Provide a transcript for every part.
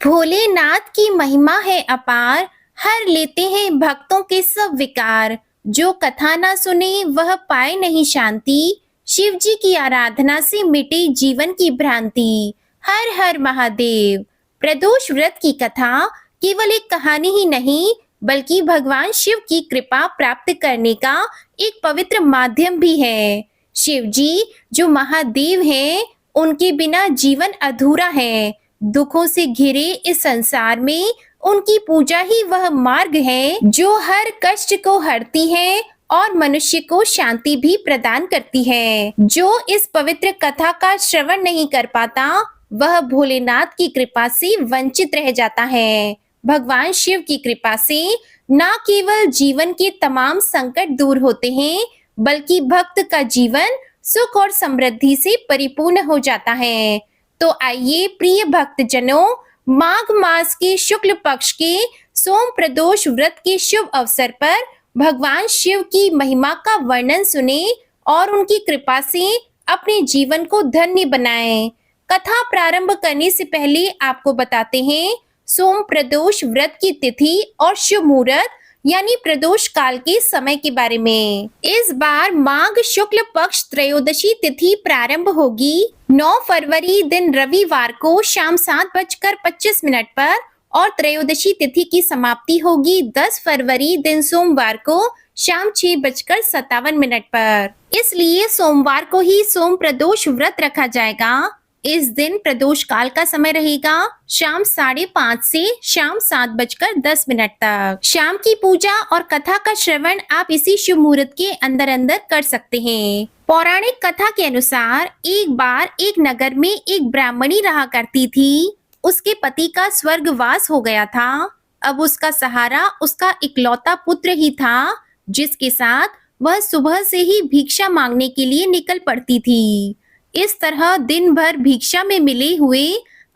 भोलेनाथ की महिमा है अपार, हर लेते हैं भक्तों के सब विकार। जो कथा ना सुने वह पाए नहीं शांति, शिव जी की आराधना से मिटे जीवन की भ्रांति। हर हर महादेव। प्रदोष व्रत की कथा केवल एक कहानी ही नहीं, बल्कि भगवान शिव की कृपा प्राप्त करने का एक पवित्र माध्यम भी है। शिव जी जो महादेव हैं, उनके बिना जीवन अधूरा है। दुखों से घिरे इस संसार में उनकी पूजा ही वह मार्ग है जो हर कष्ट को हरती है और मनुष्य को शांति भी प्रदान करती है। जो इस पवित्र कथा का श्रवण नहीं कर पाता, वह भोलेनाथ की कृपा से वंचित रह जाता है। भगवान शिव की कृपा से न केवल जीवन के तमाम संकट दूर होते हैं, बल्कि भक्त का जीवन सुख और समृद्धि से परिपूर्ण हो जाता है। तो आइए प्रिय भक्तजनों, माघ मास के शुक्ल पक्ष के सोम प्रदोष व्रत के शुभ अवसर पर भगवान शिव की महिमा का वर्णन सुने और उनकी कृपा से अपने जीवन को धन्य बनाएं। कथा प्रारंभ करने से पहले आपको बताते हैं सोम प्रदोष व्रत की तिथि और शुभ मुहूर्त यानी प्रदोष काल के समय के बारे में। इस बार माघ शुक्ल पक्ष त्रयोदशी तिथि प्रारंभ होगी 9 फरवरी दिन रविवार को शाम 7:25 पर और त्रयोदशी तिथि की समाप्ति होगी 10 फरवरी दिन सोमवार को शाम 6:57 पर। इसलिए सोमवार को ही सोम प्रदोष व्रत रखा जाएगा। इस दिन प्रदोष काल का समय रहेगा शाम 5:30 से शाम 7:10 तक। शाम की पूजा और कथा का श्रवण आप इसी शुभ मुहूर्त के अंदर अंदर कर सकते हैं। पौराणिक कथा के अनुसार एक बार एक नगर में एक ब्राह्मणी रहा करती थी। उसके पति का स्वर्गवास हो गया था। अब उसका सहारा उसका इकलौता पुत्र ही था, जिसके साथ वह सुबह से ही भिक्षा मांगने के लिए निकल पड़ती थी। इस तरह दिन भर भिक्षा में मिले हुए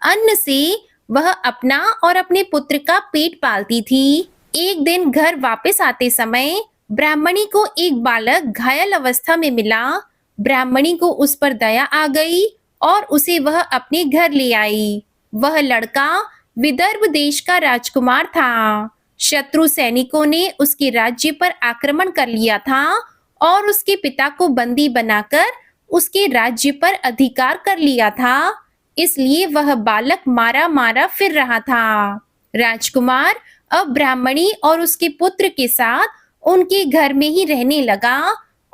अन्न से वह अपना और अपने पुत्र का पेट पालती थी। एक दिन घर वापस आते समय ब्राह्मणी को एक बालक घायल अवस्था में मिला। ब्राह्मणी को उस पर दया आ गई और उसे वह अपने घर ले आई। वह लड़का विदर्भ देश का राजकुमार था। शत्रु सैनिकों ने उसके राज्य पर आक्रमण कर लिया था और उसके पिता को बंदी बनाकर उसके राज्य पर अधिकार कर लिया था। इसलिए वह बालक मारा मारा फिर रहा था। राजकुमार अब ब्राह्मणी और उसके पुत्र के साथ उनके घर में ही रहने लगा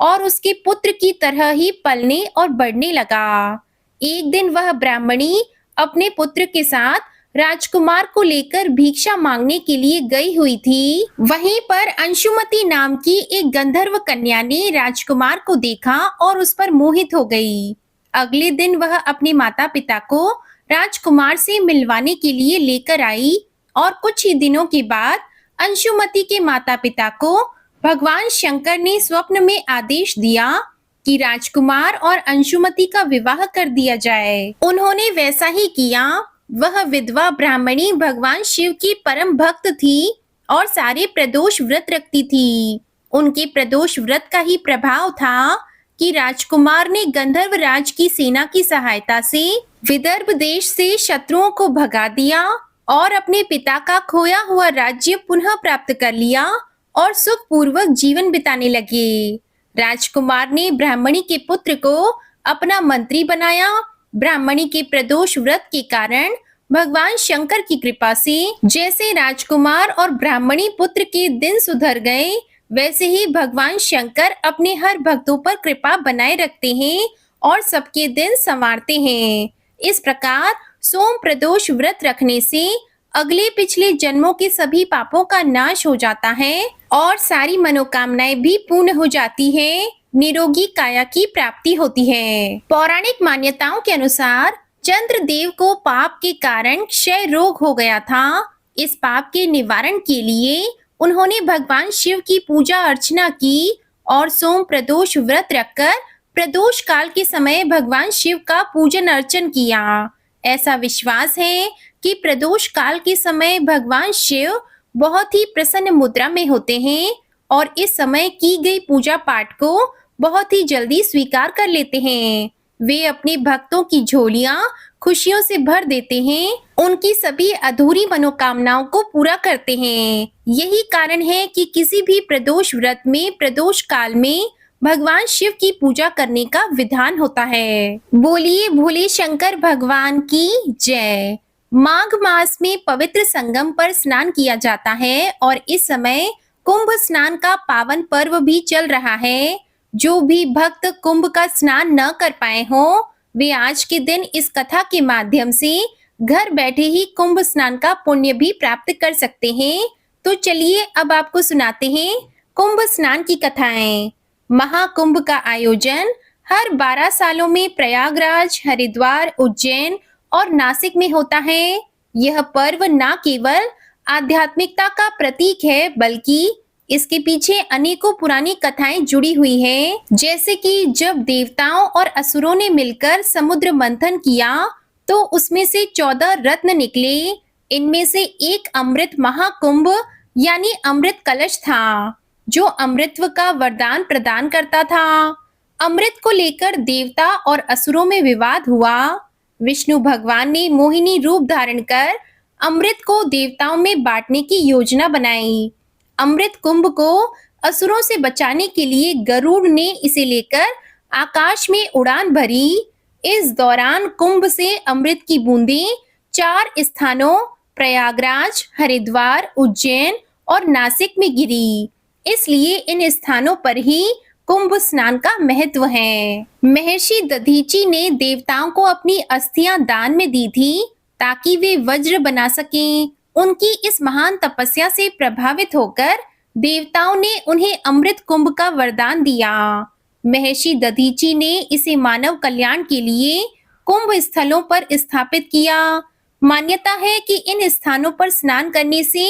और उसके पुत्र की तरह ही पलने और बढ़ने लगा। एक दिन वह ब्राह्मणी अपने पुत्र के साथ राजकुमार को लेकर भिक्षा मांगने के लिए गई हुई थी। वहीं पर अंशुमति नाम की एक गंधर्व कन्या ने राजकुमार को देखा और उस पर मोहित हो गई। अगले दिन वह अपने माता पिता को राजकुमार से मिलवाने के लिए लेकर आई और कुछ ही दिनों के बाद अंशुमति के माता पिता को भगवान शंकर ने स्वप्न में आदेश दिया कि राजकुमार और अंशुमति का विवाह कर दिया जाए। उन्होंने वैसा ही किया। वह विधवा ब्राह्मणी भगवान शिव की परम भक्त थी और सारे प्रदोष व्रत रखती थी। उनके प्रदोष व्रत का ही प्रभाव था कि राजकुमार ने गंधर्व राज की सेना की सहायता से विदर्भ देश से शत्रुओं को भगा दिया और अपने पिता का खोया हुआ राज्य पुनः प्राप्त कर लिया और सुखपूर्वक जीवन बिताने लगे। राजकुमार ने ब्राह्मणी के पुत्र को अपना मंत्री बनाया। ब्राह्मणी के प्रदोष व्रत के कारण भगवान शंकर की कृपा से जैसे राजकुमार और ब्राह्मणी पुत्र के दिन सुधर गए, वैसे ही भगवान शंकर अपने हर भक्तों पर कृपा बनाए रखते हैं और सबके दिन संवारते हैं। इस प्रकार सोम प्रदोष व्रत रखने से अगले पिछले जन्मों के सभी पापों का नाश हो जाता है और सारी मनोकामनाएं भी पूर्ण हो जाती है। निरोगी काया की प्राप्ति होती है। पौराणिक मान्यताओं के अनुसार चंद्रदेव को पाप के कारण क्षय रोग हो गया था। इस पाप के निवारण के लिए उन्होंने भगवान शिव की पूजा अर्चना की और सोम प्रदोष व्रत रखकर प्रदोष काल के समय भगवान शिव का पूजन अर्चन किया। ऐसा विश्वास है कि प्रदोष काल के समय भगवान शिव बहुत ही प्रसन्न मुद्रा में होते हैं और इस समय की गई पूजा पाठ को बहुत ही जल्दी स्वीकार कर लेते हैं। वे अपने भक्तों की झोलियां खुशियों से भर देते हैं, उनकी सभी अधूरी मनोकामनाओं को पूरा करते हैं। यही कारण है कि किसी भी प्रदोष व्रत में प्रदोष काल में भगवान शिव की पूजा करने का विधान होता है। बोलिए भोले शंकर भगवान की जय। माघ मास में पवित्र संगम पर स्नान किया जाता है और इस समय कुंभ स्नान का पावन पर्व भी चल रहा है। जो भी भक्त कुंभ का स्नान न कर पाए हों, वे आज के दिन इस कथा के माध्यम से घर बैठे ही कुंभ स्नान का पुण्य भी प्राप्त कर सकते हैं। तो चलिए अब आपको सुनाते हैं कुंभ स्नान की कथाएं। महाकुंभ का आयोजन हर 12 सालों में प्रयागराज, हरिद्वार, उज्जैन और नासिक में होता है। यह पर्व न केवल आध्यात्मिकता का प्रतीक है, बल्कि इसके पीछे अनेकों पुरानी कथाएं जुड़ी हुई हैं। जैसे कि जब देवताओं और असुरों ने मिलकर समुद्र मंथन किया तो उसमें से 14 रत्न निकले। इनमें से एक अमृत महाकुंभ यानी अमृत कलश था, जो अमृतत्व का वरदान प्रदान करता था। अमृत को लेकर देवता और असुरों में विवाद हुआ। विष्णु भगवान ने मोहिनी रूप धारण कर अमृत को देवताओं में बांटने की योजना बनाई। अमृत कुंभ को असुरों से बचाने के लिए गरुड़ ने इसे लेकर आकाश में उड़ान भरी। इस दौरान कुंभ से अमृत की बूंदें 4 स्थानों प्रयागराज, हरिद्वार, उज्जैन और नासिक में गिरी। इसलिए इन स्थानों पर ही कुंभ स्नान का महत्व है। महर्षि दधीची ने देवताओं को अपनी अस्थियां दान में दी थी ताकि वे वज्र बना सकें। उनकी इस महान तपस्या से प्रभावित होकर देवताओं ने उन्हें अमृत कुंभ का वरदान दिया। महर्षि दधीची ने इसे मानव कल्याण के लिए कुंभ स्थलों पर स्थापित किया। मान्यता है कि इन स्थानों पर स्नान करने से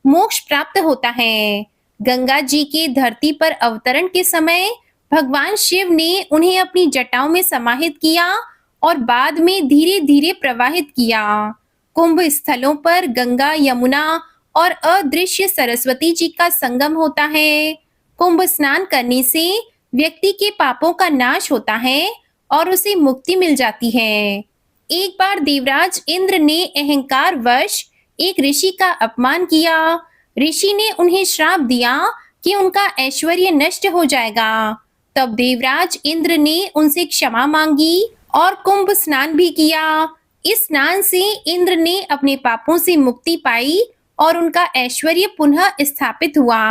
मोक्ष प्राप्त होता है। गंगा जी के धरती पर अवतरण के समय भगवान शिव ने उन्हें अपनी जटाओं में समाहित किया और बाद में धीरे धीरे प्रवाहित किया। कुंभ स्थलों पर गंगा, यमुना और अदृश्य सरस्वती जी का संगम होता है। कुंभ स्नान करने से व्यक्ति के पापों का नाश होता है और उसे मुक्ति मिल जाती है। एक बार देवराज इंद्र ने अहंकार वश एक ऋषि का अपमान किया। ऋषि ने उन्हें श्राप दिया कि उनका ऐश्वर्य नष्ट हो जाएगा। तब देवराज इंद्र ने उनसे क्षमा मांगी और कुंभ स्नान भी किया। इस स्नान से इंद्र ने अपने पापों से मुक्ति पाई और उनका ऐश्वर्य पुनः स्थापित हुआ।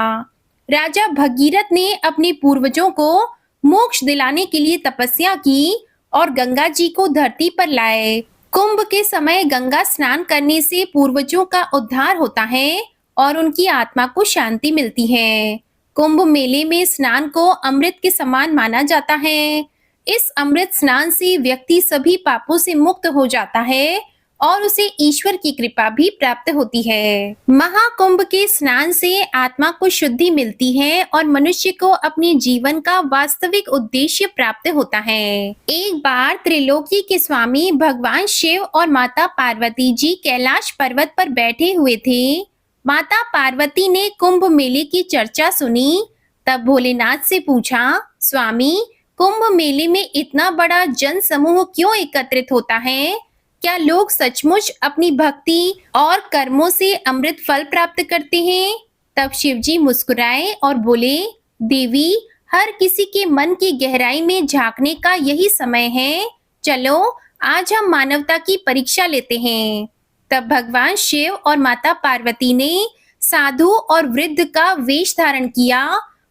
राजा भगीरथ ने अपने पूर्वजों को मोक्ष दिलाने के लिए तपस्या की और गंगा जी को धरती पर लाए। कुंभ के समय गंगा स्नान करने से पूर्वजों का उद्धार होता है और उनकी आत्मा को शांति मिलती है। कुंभ मेले में स्नान को अमृत के समान माना जाता है। इस अमृत स्नान से व्यक्ति सभी पापों से मुक्त हो जाता है और उसे ईश्वर की कृपा भी प्राप्त होती है। महाकुंभ के स्नान से आत्मा को शुद्धि मिलती है और मनुष्य को अपने जीवन का वास्तविक उद्देश्य प्राप्त होता है। एक बार त्रिलोकी के स्वामी भगवान शिव और माता पार्वती जी कैलाश पर्वत पर बैठे हुए थे। माता पार्वती ने कुंभ मेले की चर्चा सुनी। तब भोलेनाथ से पूछा, स्वामी, कुंभ मेले में इतना बड़ा जन समूह क्यों एकत्रित होता है? क्या लोग सचमुच अपनी भक्ति और कर्मों से अमृत फल प्राप्त करते हैं? तब शिवजी मुस्कुराए और बोले, देवी, हर किसी के मन की गहराई में झांकने का यही समय है। चलो आज हम मानवता की परीक्षा लेते हैं। तब भगवान शिव और माता पार्वती ने साधु और वृद्ध का वेश धारण किया।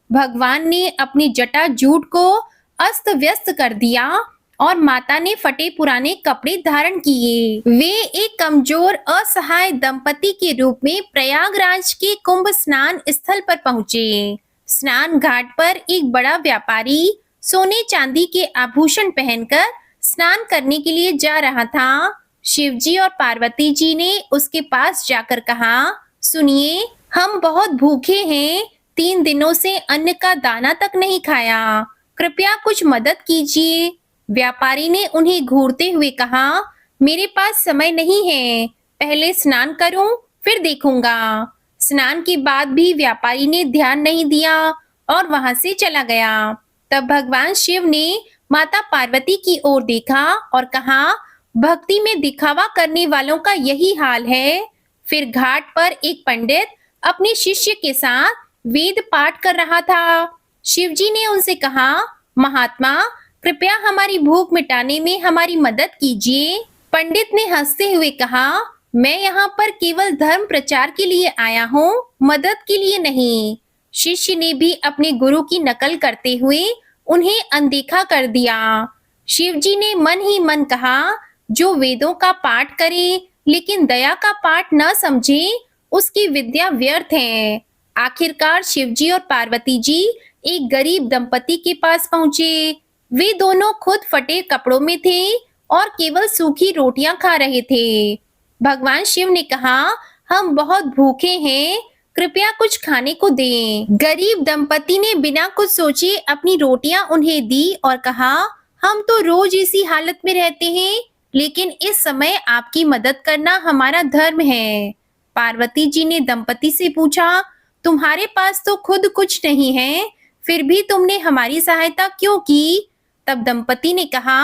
भगवान ने अपनी जटा जूट को अस्त व्यस्त कर दिया और माता ने फटे पुराने कपड़े धारण किए। वे एक कमजोर असहाय दंपति के रूप में प्रयागराज के कुंभ स्नान स्थल पर पहुंचे। स्नान घाट पर एक बड़ा व्यापारी सोने चांदी के आभूषण पहनकर स्नान करने के लिए जा रहा था। शिवजी और पार्वती जी ने उसके पास जाकर कहा, सुनिए, हम बहुत भूखे हैं। 3 दिनों से अन्न का दाना तक नहीं खाया। कृपया कुछ मदद कीजिए। व्यापारी ने उन्हें घूरते हुए कहा, मेरे पास समय नहीं है, पहले स्नान करूं फिर देखूंगा। स्नान के बाद भी व्यापारी ने ध्यान नहीं दिया और वहां से चला गया। तब भगवान शिव ने माता पार्वती की ओर देखा और कहा, भक्ति में दिखावा करने वालों का यही हाल है। फिर घाट पर एक पंडित अपने शिष्य के साथ वेद पाठ कर रहा था। शिवजी ने उनसे कहा, महात्मा, कृपया हमारी भूख मिटाने में हमारी मदद कीजिए। पंडित ने हंसते हुए कहा, मैं यहाँ पर केवल धर्म प्रचार के लिए आया हूँ, मदद के लिए नहीं। शिष्य ने भी अपने गुरु की नकल करते हुए उन्हें अनदेखा कर दिया। शिवजी ने मन ही मन कहा, जो वेदों का पाठ करे लेकिन दया का पाठ न समझे, उसकी विद्या व्यर्थ है। आखिरकार शिवजी और पार्वती जी एक गरीब दंपति के पास पहुंचे। वे दोनों खुद फटे कपड़ों में थे और केवल सूखी रोटियां खा रहे थे। भगवान शिव ने कहा, हम बहुत भूखे हैं, कृपया कुछ खाने को दें। गरीब दंपति ने बिना कुछ सोचे अपनी रोटियां उन्हें दी और कहा, हम तो रोज इसी हालत में रहते हैं, लेकिन इस समय आपकी मदद करना हमारा धर्म है। पार्वती जी ने दंपति से पूछा, तुम्हारे पास तो खुद कुछ नहीं है, फिर भी तुमने हमारी सहायता क्यों की? तब दंपति ने कहा,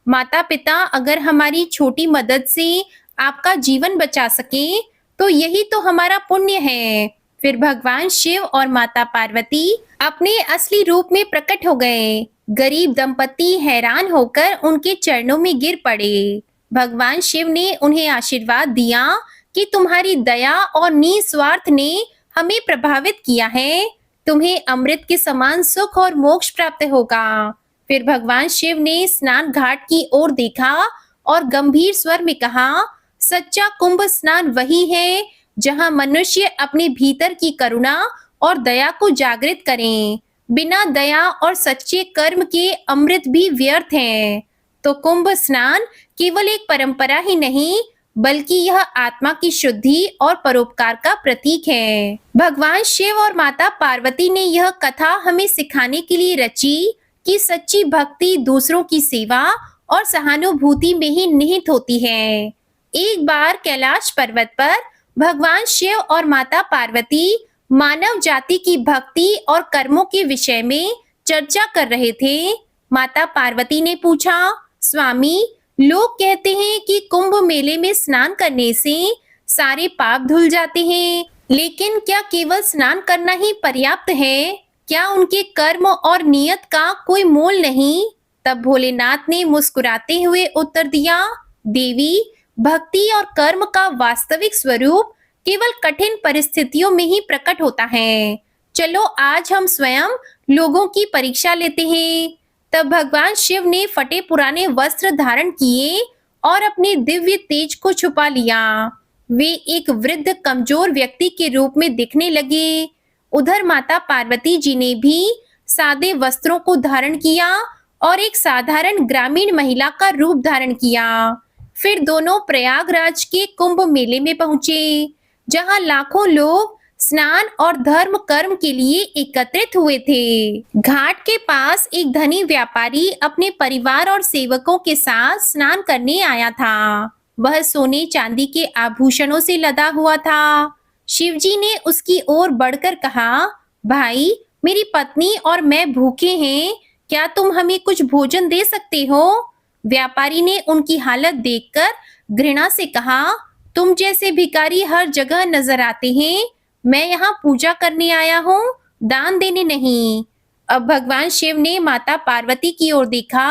माता पिता, अगर हमारी छोटी मदद से आपका जीवन बचा सके तो यही तो हमारा पुण्य है। फिर भगवान शिव और माता पार्वती अपने असली रूप में प्रकट हो गए। गरीब दंपति हैरान होकर उनके चरणों में गिर पड़े। भगवान शिव ने उन्हें आशीर्वाद दिया कि तुम्हारी दया और निस्वार्थ ने हमें प्रभावित किया है, तुम्हें अमृत के समान सुख और मोक्ष प्राप्त होगा। फिर भगवान शिव ने स्नान घाट की ओर देखा और गंभीर स्वर में कहा, सच्चा कुंभ स्नान वही है जहां मनुष्य अपने भीतर की करुणा और दया को जागृत करें। बिना दया और सच्चे कर्म के अमृत भी व्यर्थ है। तो कुंभ स्नान केवल एक परंपरा ही नहीं, बल्कि यह आत्मा की शुद्धि और परोपकार का प्रतीक है। भगवान शिव और माता पार्वती ने यह कथा हमें सिखाने के लिए रची कि सच्ची भक्ति दूसरों की सेवा और सहानुभूति में ही निहित होती है। एक बार कैलाश पर्वत पर भगवान शिव और माता पार्वती मानव जाति की भक्ति और कर्मों के विषय में चर्चा कर रहे थे। माता पार्वती ने पूछा, स्वामी, लोग कहते हैं कि कुंभ मेले में स्नान करने से सारे पाप धुल जाते हैं, लेकिन क्या केवल स्नान करना ही पर्याप्त है? क्या उनके कर्म और नियत का कोई मोल नहीं? तब भोलेनाथ ने मुस्कुराते हुए उत्तर दिया, देवी, भक्ति और कर्म का वास्तविक स्वरूप केवल कठिन परिस्थितियों में ही प्रकट होता है। चलो आज हम स्वयं लोगों की परीक्षा लेते हैं। तब भगवान शिव ने फटे पुराने वस्त्र धारण किए और अपने दिव्य तेज को छुपा लिया। वे एक वृद्ध कमजोर व्यक्ति के रूप में दिखने लगे। उधर माता पार्वती जी ने भी सादे वस्त्रों को धारण किया और एक साधारण ग्रामीण महिला का रूप धारण किया। फिर दोनों प्रयागराज के कुंभ मेले में पहुंचे, जहां लाखों लोग स्नान और धर्म कर्म के लिए एकत्रित हुए थे। घाट के पास एक धनी व्यापारी अपने परिवार और सेवकों के साथ स्नान करने आया था। वह सोने चांदी के आभूषणों से लदा हुआ था। शिवजी ने उसकी ओर बढ़कर कहा, भाई, मेरी पत्नी और मैं भूखे हैं, क्या तुम हमें कुछ भोजन दे सकते हो? व्यापारी ने उनकी हालत देखकर घृणा से कहा, तुम जैसे भिखारी हर जगह नजर आते हैं, मैं यहाँ पूजा करने आया हूँ, दान देने नहीं। अब भगवान शिव ने माता पार्वती की ओर देखा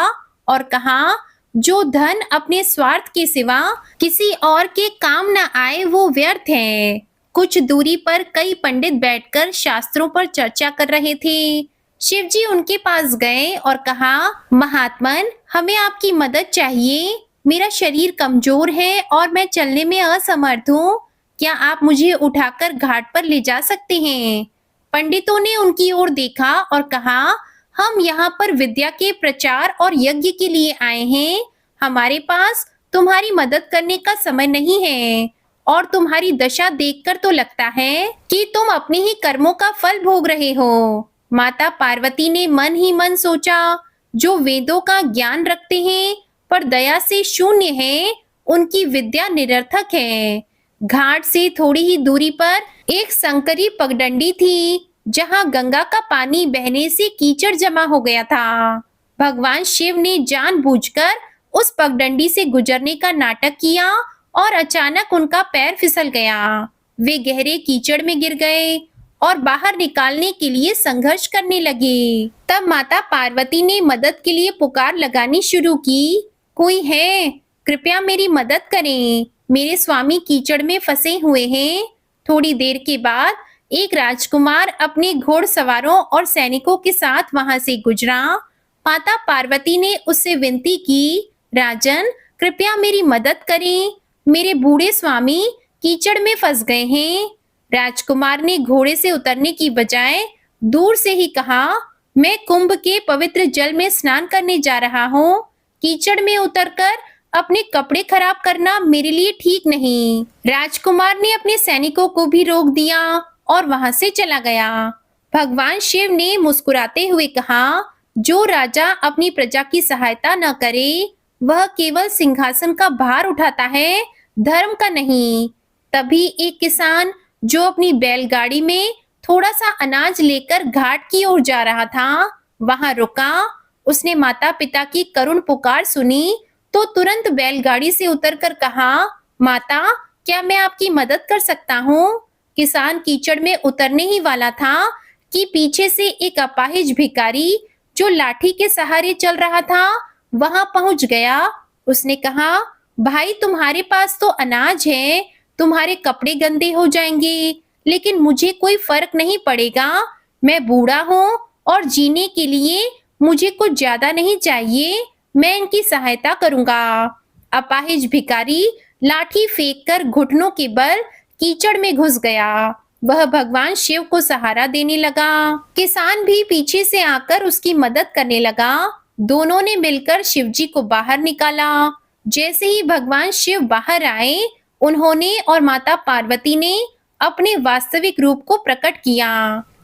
और कहा, जो धन अपने स्वार्थ के सिवा किसी और के काम न आए वो व्यर्थ है। कुछ दूरी पर कई पंडित बैठकर शास्त्रों पर चर्चा कर रहे थे। शिवजी उनके पास गए और कहा, महात्मन, हमें आपकी मदद चाहिए। मेरा शरीर कमजोर है और मैं चलने में असमर्थ हूँ। क्या आप मुझे उठाकर घाट पर ले जा सकते हैं? पंडितों ने उनकी ओर देखा और कहा, हम यहाँ पर विद्या के प्रचार और यज्ञ के लिए आए हैं। हमारे पास तुम्हारी मदद करने का समय नहीं है और तुम्हारी दशा देखकर तो लगता है कि तुम अपने ही कर्मों का फल भोग रहे हो। माता पार्वती ने मन ही मन सोचा, जो वेदों का ज्ञान रखते हैं पर दया से शून्य है, उनकी विद्या निरर्थक है। घाट से थोड़ी ही दूरी पर एक संकरी पगडंडी थी, जहां गंगा का पानी बहने से कीचड़ जमा हो गया था। भगवान शिव ने जानबूझकर उस पगडंडी से गुजरने का नाटक किया और अचानक उनका पैर फिसल गया। वे गहरे कीचड़ में गिर गए और बाहर निकालने के लिए संघर्ष करने लगे। तब माता पार्वती ने मदद के लिए पुकार लगानी शुरू की। कोई है? कृपया मेरी मदद करें। मेरे स्वामी कीचड़ में फंसे हुए हैं। थोड़ी देर के बाद एक राजकुमार अपने घोड़सवारों और सैनिकों के साथ वहां से गुजरा। माता पार्वती ने उससे विनती की, राजन, कृपया मेरी मदद करें। मेरे बूढ़े स्वामी कीचड़ में फंस गए हैं। राजकुमार ने घोड़े से उतरने की बजाय दूर से ही कहा, मैं कुंभ के पवित्र जल में स्नान करने जा रहा हूँ। कीचड़ में उतरकर अपने कपड़े खराब करना मेरे लिए ठीक नहीं। राजकुमार ने अपने सैनिकों को भी रोक दिया और वहां से चला गया। भगवान शिव ने मुस्कुराते हुए कहा, जो राजा अपनी प्रजा की सहायता न करे, वह केवल सिंहासन का भार उठाता है, धर्म का नहीं। तभी एक किसान जो अपनी बैलगाड़ी में थोड़ा सा अनाज लेकर घाट की ओर जा रहा था, वहां रुका। उसने माता पिता की करुण पुकार सुनी तो तुरंत बैलगाड़ी से उतरकर कहा, माता, क्या मैं आपकी मदद कर सकता हूँ? किसान कीचड़ में उतरने ही वाला था कि पीछे से एक अपाहिज भिखारी जो लाठी के सहारे चल रहा था वहां पहुंच गया। उसने कहा, भाई, तुम्हारे पास तो अनाज है, तुम्हारे कपड़े गंदे हो जाएंगे, लेकिन मुझे कोई फर्क नहीं पड़ेगा। मैं बूढ़ा हूँ और जीने के लिए मुझे कुछ ज्यादा नहीं चाहिए। मैं इनकी सहायता करूंगा। अपाहिज भिखारी लाठी फेंककर घुटनों के बल कीचड़ में घुस गया। वह भगवान शिव को सहारा देने लगा। किसान भी पीछे से आकर उसकी मदद करने लगा। दोनों ने मिलकर शिवजी को बाहर निकाला। जैसे ही भगवान शिव बाहर आए, उन्होंने और माता पार्वती ने अपने वास्तविक रूप को प्रकट किया।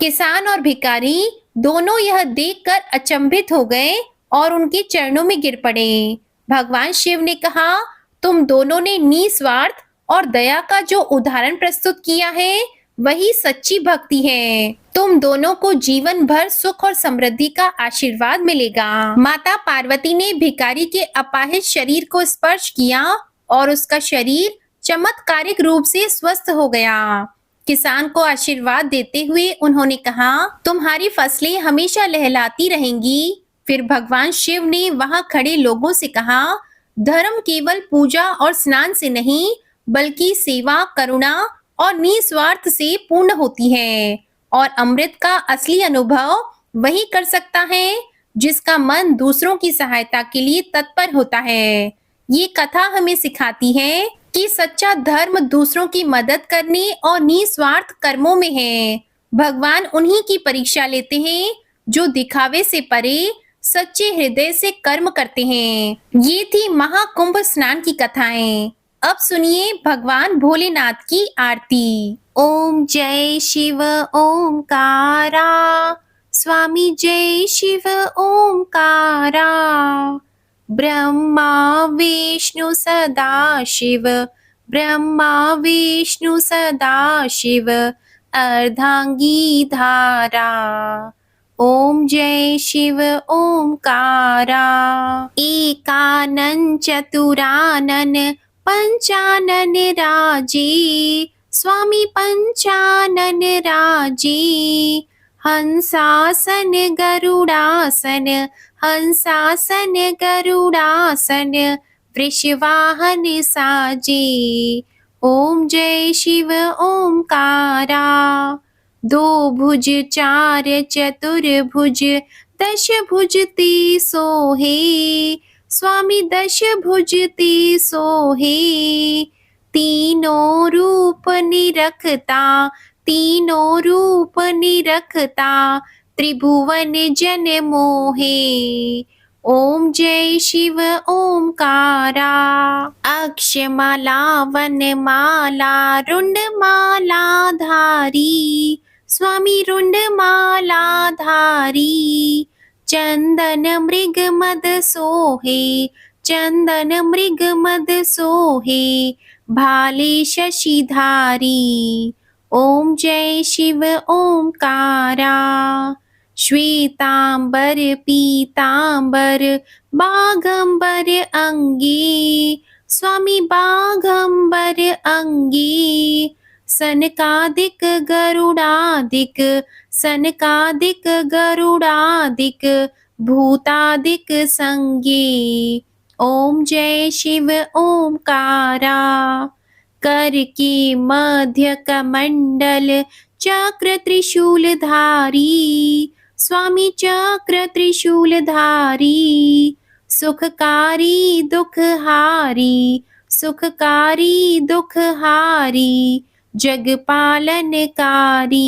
किसान और भिखारी दोनों यह देखकर अचंभित हो गए और उनके चरणों में गिर पड़े। भगवान शिव ने कहा, तुम दोनों ने निस्वार्थ और दया का जो उदाहरण प्रस्तुत किया है, वही सच्ची भक्ति है। तुम दोनों को जीवन भर सुख और समृद्धि का आशीर्वाद मिलेगा। माता पार्वती ने भिखारी के अपाहिज शरीर को स्पर्श किया और उसका शरीर चमत्कारिक रूप से स्वस्थ हो गया। किसान को आशीर्वाद देते हुए उन्होंने कहा, तुम्हारी फसलें हमेशा लहलाती रहेंगी। फिर भगवान शिव ने वहां खड़े लोगों से कहा, धर्म केवल पूजा और स्नान से नहीं, बल्कि सेवा, करुणा और निस्वार्थ से पूर्ण होती है। और अमृत का असली अनुभव वही कर सकता है जिसका मन दूसरों की सहायता के लिए तत्पर होता है। ये कथा हमें सिखाती है कि सच्चा धर्म दूसरों की मदद करने और निस्वार्थ कर्मों में है। भगवान उन्हीं की परीक्षा लेते हैं जो दिखावे से परे सच्चे हृदय से कर्म करते हैं। ये थी महाकुंभ स्नान की कथाएं। अब सुनिए भगवान भोलेनाथ की आरती। ओम जय शिव ओमकारा, स्वामी जय शिव ओमकारा। ब्रह्मा विष्णु सदा शिव, ब्रह्मा विष्णु सदा शिव, अर्धांगी धारा। ओम जय शिव ओमकारा। एकानन चतुरानन पंचानन राजे, स्वामी पंचानन राजे। हंसासन गरुड़ासन, हंसासन गरुड़ासन, वृषवाहन साजे। ओम जय शिव ओमकारा। दो भुज चार चतुर्भुज, दश भुज ते सोहे, स्वामी दश भुज ते सोहे। तीनों रूप निरखता, तीनों रूप निरखता, त्रिभुवन जन मोहे। ओम जय शिव ओमकारा। अक्षमाला वनमाला रुंडमाला धारी, स्वामी रुंडमाला धारी। चंदन मृग मद सोहे, चंदन मृग मद सोहे, भाले शशिधारी। ओम जय शिव ओमकारा। श्वेतांबर पीतांबर बाघंबर अंगी, स्वामी बाघंबर अंगी। सनकादिक गरुडादिक, सनकादिक गरुडादिक भूतादिक संगी। ओम जय शिव ओमकारा। कर के मध्य कमंडल चक्र त्रिशूलधारी, स्वामी चक्र त्रिशूलधारी। सुखकारी दुखहारी, सुखकारी दुखहारी जगपालनकारी।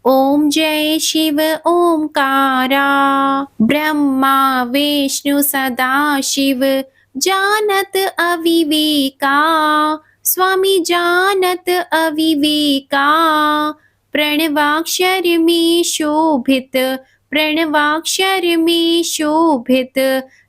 ओम जय शिव ओमकारा। ब्रह्मा विष्णु सदा शिव जानत अविवेका, स्वामी जानत अविवेका। प्रणवाक्षर में शोभित, प्रणवाक्षर में शोभित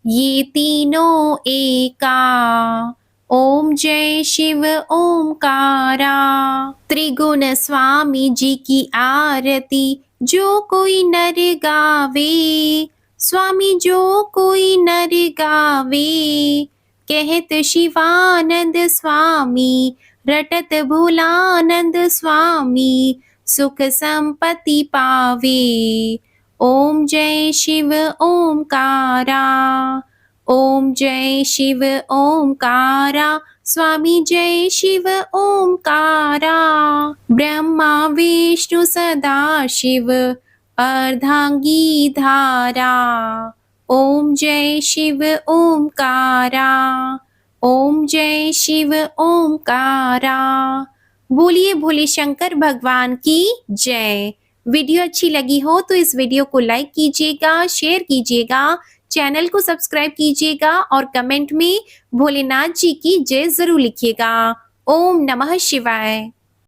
ये तीनों एका। ओम जय शिव ओमकारा। त्रिगुण स्वामी जी की आरती जो कोई नर गावे, स्वामी जो कोई नर गावे। कहत शिवानंद स्वामी, रटत भोलानंद स्वामी, सुख संपत्ति पावे। ओम जय शिव ओमकारा। ओम जय शिव ओमकारा, स्वामी जय शिव ओमकारा। ब्रह्मा विष्णु सदा शिव अर्धांगी धारा। ओम जय शिव ओमकारा। ओम जय शिव ओमकारा। बोलिए भोले शंकर भगवान की जय। वीडियो अच्छी लगी हो तो इस वीडियो को लाइक कीजिएगा, शेयर कीजिएगा, चैनल को सब्सक्राइब कीजिएगा और कमेंट में भोलेनाथ जी की जय जरूर लिखिएगा। ओम नमः शिवाय।